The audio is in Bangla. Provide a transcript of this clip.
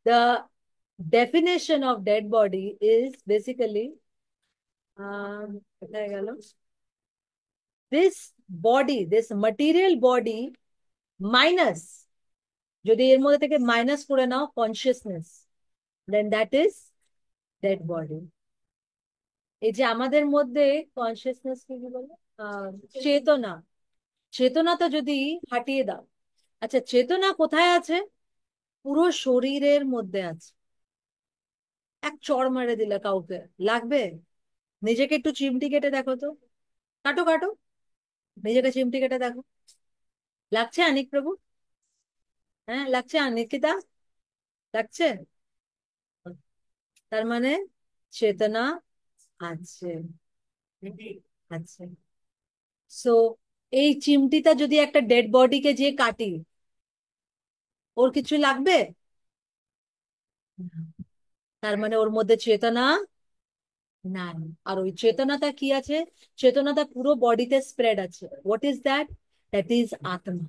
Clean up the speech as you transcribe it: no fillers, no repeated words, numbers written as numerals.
The definition of dead body is basically কোথায় গেল? This body, this material body minus, যদি এর মধ্যে থেকে মাইনাস করে নাও consciousness, then that is dead body. এই যে আমাদের মধ্যে কনসিয়াসনেস কি বলে, চেতনা, চেতনাটা যদি হাটিয়ে দাও, আচ্ছা চেতনা কোথায় আছে? পুরো শরীরের মধ্যে আছে। এক চড় মেরে দিলে কাউকে লাগবে? নিজেকে একটু চিমটি কেটে দেখো তো, কাটো কাটো, নিজেকে চিমটি কেটে দেখো, লাগছে আনিক প্রভু? হ্যাঁ লাগছে, নিকিতা লাগছে? তার মানে চেতনা আছে, আছে। সো এই চিমটিটা যদি একটা ডেড বডিকে যে কাটি, ওর কিছু লাগবে? না। তার মানে ওর মধ্যে চেতনা নাই। আর ওই চেতনাটা কি আছে? চেতনাটা পুরো বডিতে স্প্রেড আছে। What is that? That is আত্মা।